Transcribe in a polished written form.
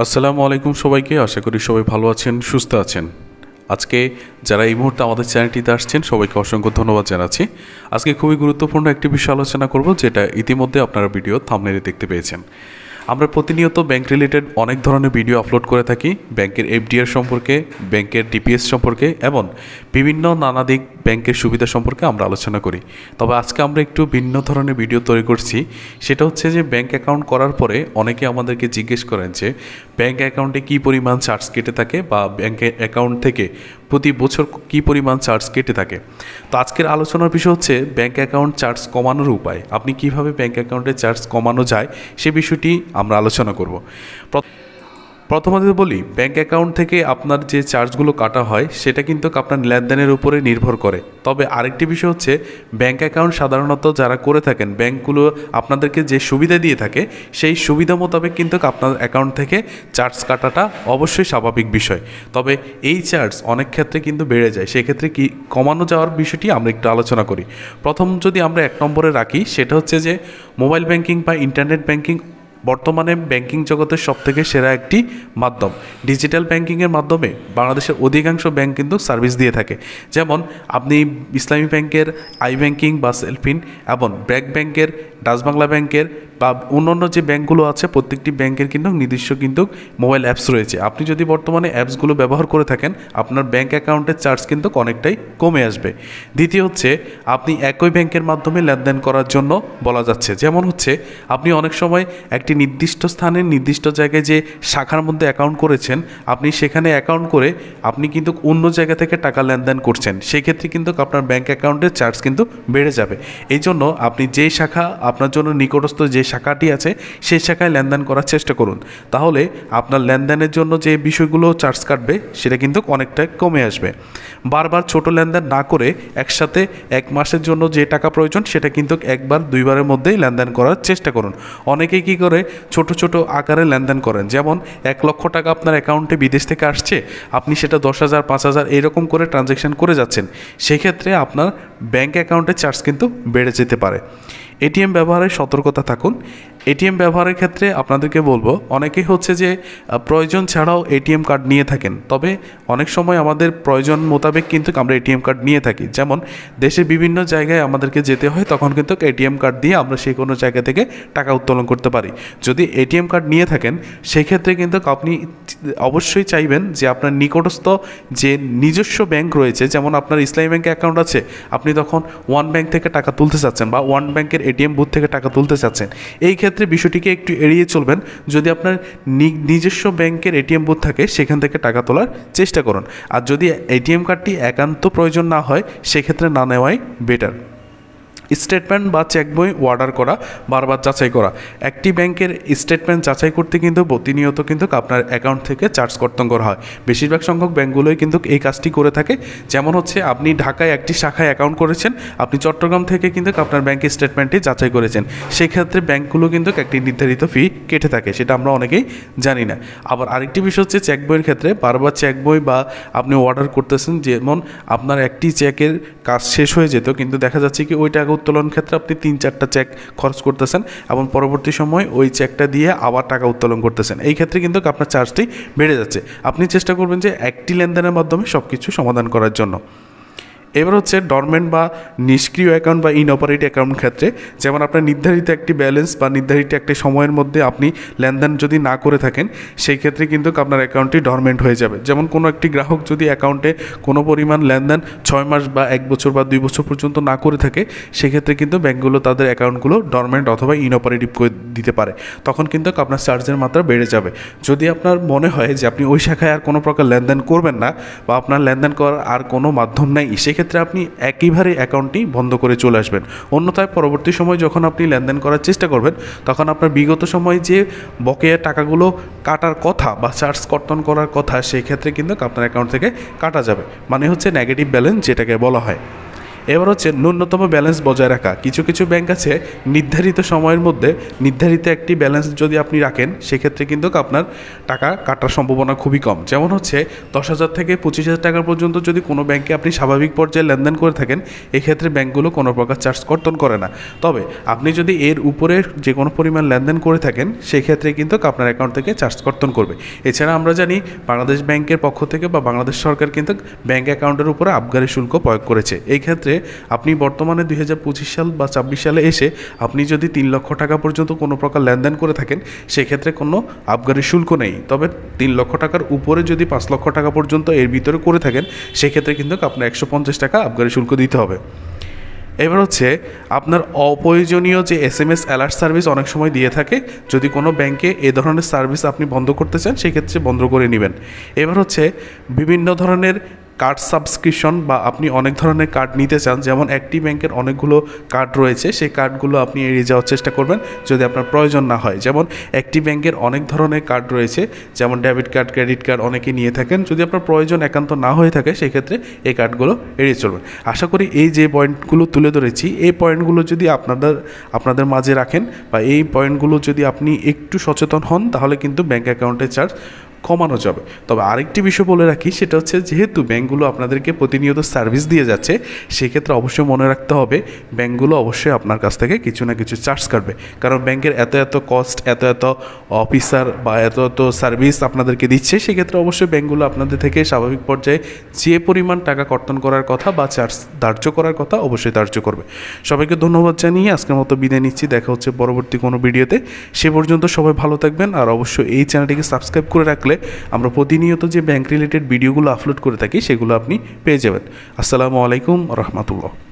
আসসালামু আলাইকুম সবাইকে। আশা করি সবাই ভালো আছেন, সুস্থ আছেন। আজকে যারা এই মুহূর্তে আমাদের চ্যানেলটিতে আসছেন সবাইকে অসংখ্য ধন্যবাদ জানাচ্ছি। আজকে খুবই গুরুত্বপূর্ণ একটি বিষয় আলোচনা করব, যেটা ইতিমধ্যে আপনারা ভিডিও থাম্বনেইলে দেখতে পেয়েছেন। আমরা প্রতিনিয়ত ব্যাংক রিলেটেড অনেক ধরনের ভিডিও আপলোড করে থাকি, ব্যাংকের এফডিআর সম্পর্কে, ব্যাংকের ডিপিএস সম্পর্কে এবং বিভিন্ন নানা দিক ব্যাংকের সুবিধা সম্পর্কে আমরা আলোচনা করি। তবে আজকে আমরা একটু ভিন্ন ধরনের ভিডিও তৈরি করছি। সেটা হচ্ছে যে ব্যাংক অ্যাকাউন্ট করার পরে অনেকে আমাদেরকে জিজ্ঞেস করেন যে ব্যাংক অ্যাকাউন্টে কী পরিমাণ চার্জ কেটে থাকে বা ব্যাংক অ্যাকাউন্ট থেকে প্রতি বছর কী পরিমাণ চার্জ কেটে থাকে। তো আজকের আলোচনার বিষয় হচ্ছে ব্যাংক অ্যাকাউন্ট চার্জ কমানোর উপায়। আপনি কিভাবে ব্যাংক অ্যাকাউন্টে চার্জ কমানো যায় সে বিষয়টি আমরা আলোচনা করব। প্রথমত বলি, ব্যাংক অ্যাকাউন্ট থেকে আপনার যে চার্জগুলো কাটা হয় সেটা কিন্তু আপনার লেনদেনের উপরে নির্ভর করে। তবে আরেকটি বিষয় হচ্ছে, ব্যাংক অ্যাকাউন্ট সাধারণত যারা করে থাকেন, ব্যাংকগুলো আপনাদেরকে যে সুবিধা দিয়ে থাকে সেই সুবিধা মোতাবেক কিন্তু আপনার অ্যাকাউন্ট থেকে চার্জ কাটাটা অবশ্যই স্বাভাবিক বিষয়। তবে এই চার্জ অনেক ক্ষেত্রে কিন্তু বেড়ে যায়, সেক্ষেত্রে কি কমানো যাওয়ার বিষয়টি আমরা একটু আলোচনা করি। প্রথম যদি আমরা 1 নম্বরে রাখি, সেটা হচ্ছে যে মোবাইল ব্যাংকিং বা ইন্টারনেট ব্যাংকিং বর্তমানে ব্যাংকিং জগতের সবথেকে সেরা একটি মাধ্যম। ডিজিটাল ব্যাংকিংয়ের মাধ্যমে বাংলাদেশের অধিকাংশ ব্যাংক কিন্তু সার্ভিস দিয়ে থাকে। যেমন আপনি ইসলামী ব্যাংকের আই ব্যাংকিং বা সেলফিন এবং ব্র্যাক ব্যাংকের, ডাচ বাংলা ব্যাংকের বা অন্যান্য যে ব্যাংকগুলো আছে, প্রত্যেকটি ব্যাংকের কিন্তু নিজস্ব কিন্তু মোবাইল অ্যাপস রয়েছে। আপনি যদি বর্তমানে অ্যাপসগুলো ব্যবহার করে থাকেন, আপনার ব্যাংক অ্যাকাউন্টের চার্জ কিন্তু অনেকটাই কমে আসবে। দ্বিতীয় হচ্ছে, আপনি একই ব্যাংকের মাধ্যমে লেনদেন করার জন্য বলা যাচ্ছে। যেমন হচ্ছে, আপনি অনেক সময় একটি নির্দিষ্ট স্থানে নির্দিষ্ট জায়গায় যে শাখার মধ্যে অ্যাকাউন্ট করেছেন, আপনি সেখানে অ্যাকাউন্ট করে আপনি কিন্তু অন্য জায়গা থেকে টাকা লেনদেন করছেন, সেই ক্ষেত্রে কিন্তু আপনার ব্যাংক অ্যাকাউন্টের চার্জ কিন্তু বেড়ে যাবে। এই জন্য আপনি যেই শাখা আপনার জন্য নিকটস্থ যে শাখাটি আছে সেই শাখায় লেনদেন করার চেষ্টা করুন, তাহলে আপনার লেনদেনের জন্য যে বিষয়গুলো চার্জ কাটবে সেটা কিন্তু অনেকটা কমে আসবে। বারবার ছোট লেনদেন না করে একসাথে 1 মাসের জন্য যে টাকা প্রয়োজন সেটা কিন্তু একবার 2বারের মধ্যেই লেনদেন করার চেষ্টা করুন। অনেকেই কী করে, ছোট ছোট আকারে লেনদেন করেন। যেমন 1 লক্ষ টাকা আপনার অ্যাকাউন্টে বিদেশ থেকে আসছে, আপনি সেটা 10,000 5,000 এরকম করে ট্রানজ্যাকশন করে যাচ্ছেন, সেক্ষেত্রে আপনার ব্যাংক অ্যাকাউন্টের চার্জ কিন্তু বেড়ে যেতে পারে। এটিএম ব্যবহারে সতর্কতা থাকুন। এটিএম ব্যবহারের ক্ষেত্রে আপনাদেরকে বলবো, অনেকেই হচ্ছে যে প্রয়োজন ছাড়াও এটিএম কার্ড নিয়ে থাকেন। তবে অনেক সময় আমাদের প্রয়োজন মোতাবেক কিন্তু আমরা এটিএম কার্ড নিয়ে থাকি। যেমন দেশের বিভিন্ন জায়গায় আমাদেরকে যেতে হয়, তখন কিন্তু এটিএম কার্ড দিয়ে আমরা সেই কোনো জায়গা থেকে টাকা উত্তোলন করতে পারি। যদি এটিএম কার্ড নিয়ে থাকেন, সেক্ষেত্রে কিন্তু আপনি অবশ্যই চাইবেন যে আপনার নিকটস্থ যে নিজস্ব ব্যাংক রয়েছে, যেমন আপনার ইসলামী ব্যাংকে অ্যাকাউন্ট আছে, আপনি তখন ওয়ান ব্যাংক থেকে টাকা তুলতে চাচ্ছেন বা ওয়ান ব্যাংকের এটিএম বুথ থেকে টাকা তুলতে চাচ্ছেন, এই ক্ষেত্রে বিষয়টিকে একটু এড়িয়ে চলবেন। যদি আপনার নিজস্ব ব্যাংকের এটিএম বুথ থাকে, সেখান থেকে টাকা তোলার চেষ্টা করুন। আর যদি এটিএম কার্ডটি একান্ত প্রয়োজন না হয়, সেক্ষেত্রে না নেওয়াই বেটার। স্টেটমেন্ট বা চেক বই অর্ডার করা, বারবার যাচাই করা। একটি ব্যাংকের স্টেটমেন্ট যাচাই করতে কিন্তু প্রতিনিয়ত কিন্তু আপনার অ্যাকাউন্ট থেকে চার্জ কর্তন করা হয়। বেশিরভাগ সংখ্যক ব্যাংকগুলোই কিন্তু এই কাজটি করে থাকে। যেমন হচ্ছে, আপনি ঢাকায় একটি শাখায় অ্যাকাউন্ট করেছেন, আপনি চট্টগ্রাম থেকে কিন্তু আপনার ব্যাংকের স্টেটমেন্টটি যাচাই করেছেন, সেক্ষেত্রে ব্যাংকগুলো কিন্তু একটি নির্ধারিত ফি কেটে থাকে, সেটা আমরা অনেকেই জানি না। আবার আরেকটি বিষয় হচ্ছে, চেক বইয়ের ক্ষেত্রে বারবার চেক বই বা আপনি অর্ডার করতেছেন, যেমন আপনার একটি চেকের কাজ শেষ হয়ে যেত, কিন্তু দেখা যাচ্ছে কি ওই টাকা উত্তোলন ক্ষেত্রে আপনি 3-4টা চেক খরচ করতেছেন এবং পরবর্তী সময় ওই চেকটা দিয়ে আবার টাকা উত্তোলন করতেছেন। এই ক্ষেত্রে কিন্তু আপনার চার্জটি বেড়ে যাচ্ছে। আপনি চেষ্টা করবেন যে একটি লেনদেনের মাধ্যমে সব কিছু সমাধান করার জন্য। এবার হচ্ছে ডরমেন্ট বা নিষ্ক্রিয় অ্যাকাউন্ট বা ইনঅপারেটিভ অ্যাকাউন্ট ক্ষেত্রে, যেমন আপনার নির্ধারিত একটি ব্যালেন্স বা নির্ধারিত একটি সময়ের মধ্যে আপনি লেনদেন যদি না করে থাকেন, সেই ক্ষেত্রে কিন্তু আপনার অ্যাকাউন্টটি ডরমেন্ট হয়ে যাবে। যেমন কোনো একটি গ্রাহক যদি অ্যাকাউন্টে কোনো পরিমাণ লেনদেন 6 মাস বা 1 বছর বা 2 বছর পর্যন্ত না করে থাকে, সেক্ষেত্রে কিন্তু ব্যাঙ্কগুলো তাদের অ্যাকাউন্টগুলো ডরমেন্ট অথবা ইনঅপারেটিভ করে দিতে পারে। তখন কিন্তু আপনার চার্জের মাত্রা বেড়ে যাবে। যদি আপনার মনে হয় যে আপনি ওই শাখায় আর কোনো প্রকার লেনদেন করবেন না বা আপনার লেনদেন করার আর কোনো মাধ্যম নেই, সেক্ষেত্রে আপনি একইবারে অ্যাকাউন্টটি বন্ধ করে চলে আসবেন। অন্যথায় পরবর্তী সময় যখন আপনি লেনদেন করার চেষ্টা করবেন, তখন আপনার বিগত সময়ে যে বকেয়া টাকাগুলো কাটার কথা বা চার্জ কর্তন করার কথা, সেই ক্ষেত্রে কিন্তু আপনার অ্যাকাউন্ট থেকে কাটা যাবে। মানে হচ্ছে নেগেটিভ ব্যালেন্স যেটাকে বলা হয়। এবার হচ্ছে ন্যূনতম ব্যালেন্স বজায় রাখা। কিছু কিছু ব্যাংক আছে নির্ধারিত সময়ের মধ্যে নির্ধারিত একটি ব্যালেন্স যদি আপনি রাখেন সেক্ষেত্রে কিন্তু আপনার টাকা কাটার সম্ভাবনা খুবই কম। যেমন হচ্ছে 10,000 থেকে 25,000 টাকা পর্যন্ত যদি কোনো ব্যাংকে আপনি স্বাভাবিক পর্যায়ে লেনদেন করে থাকেন, এক্ষেত্রে ব্যাংকগুলো কোনো প্রকার চার্জ কর্তন করে না। তবে আপনি যদি এর উপরে যে কোনো পরিমাণ লেনদেন করে থাকেন সেক্ষেত্রে কিন্তু আপনার অ্যাকাউন্ট থেকে চার্জ কর্তন করবে। এছাড়া আমরা জানি বাংলাদেশ ব্যাংকের পক্ষ থেকে বা বাংলাদেশ সরকার কিন্তু ব্যাংক অ্যাকাউন্টের উপরে আবগারি শুল্ক প্রয়োগ করেছে। এই ক্ষেত্রে আপনি বর্তমানে 2025 সাল বা 26 সালে এসে আপনি যদি 3 লক্ষ টাকা পর্যন্ত কোনো প্রকার লেনদেন করে থাকেন সেক্ষেত্রে কোনো আবগারি শুল্ক নেই। তবে 3 লক্ষ টাকার উপরে যদি 5 লক্ষ টাকা পর্যন্ত এর ভিতরে করে থাকেন সেক্ষেত্রে কিন্তু আপনার 150 টাকা আবগারি শুল্ক দিতে হবে। এবার হচ্ছে আপনার অপ্রয়োজনীয় যে SMS অ্যালার্ট সার্ভিস অনেক সময় দিয়ে থাকে, যদি কোনো ব্যাংকে এ ধরনের সার্ভিস আপনি বন্ধ করতে চান সেক্ষেত্রে বন্ধ করে নেবেন। এবার হচ্ছে বিভিন্ন ধরনের কার্ড সাবস্ক্রিপশন বা আপনি অনেক ধরনের কার্ড নিতে চান, যেমন একটি ব্যাংকের অনেকগুলো কার্ড রয়েছে, সেই কার্ডগুলো আপনি এড়িয়ে যাওয়ার চেষ্টা করবেন যদি আপনার প্রয়োজন না হয়। যেমন একটি ব্যাংকের অনেক ধরনের কার্ড রয়েছে, যেমন ডেবিট কার্ড, ক্রেডিট কার্ড অনেকে নিয়ে থাকেন। যদি আপনার প্রয়োজন একান্ত না হয়ে থাকে সেক্ষেত্রে এই কার্ডগুলো এড়িয়ে চলবেন। আশা করি এই যে পয়েন্টগুলো তুলে ধরেছি এই পয়েন্টগুলো যদি আপনাদের মাঝে রাখেন বা এই পয়েন্টগুলো যদি আপনি একটু সচেতন হন তাহলে কিন্তু ব্যাংক অ্যাকাউন্টের চার্জ কমানো যাবে। তবে আরেকটি বিষয় বলে রাখি, সেটা হচ্ছে যেহেতু ব্যাংকগুলো আপনাদেরকে প্রতিনিয়ত সার্ভিস দিয়ে যাচ্ছে সেক্ষেত্রে অবশ্যই মনে রাখতে হবে ব্যাংকগুলো অবশ্যই আপনার কাছ থেকে কিছু না কিছু চার্জ কাটবে। কারণ ব্যাংকের এত কস্ট, এত অফিসার বা এত সার্ভিস আপনাদেরকে দিচ্ছে, সেক্ষেত্রে অবশ্যই ব্যাংকগুলো আপনাদের থেকে স্বাভাবিক পর্যায়ে যে পরিমাণ টাকা কর্তন করার কথা বা চার্জ ধার্য করার কথা অবশ্যই ধার্য করবে। সবাইকে ধন্যবাদ জানিয়ে আজকের মতো বিদায় নিচ্ছি। দেখা হচ্ছে পরবর্তী কোনো ভিডিওতে। সে পর্যন্ত সবাই ভালো থাকবেন। আর অবশ্যই এই চ্যানেলটিকে সাবস্ক্রাইব করে রাখলে আমরা প্রতিনিয়ত যে ব্যাংক রিলেটেড ভিডিওগুলো আপলোড করে থাকি সেগুলো আপনি পেয়ে যাবেন। আসসালামু আলাইকুম রহমতুল্লাহ।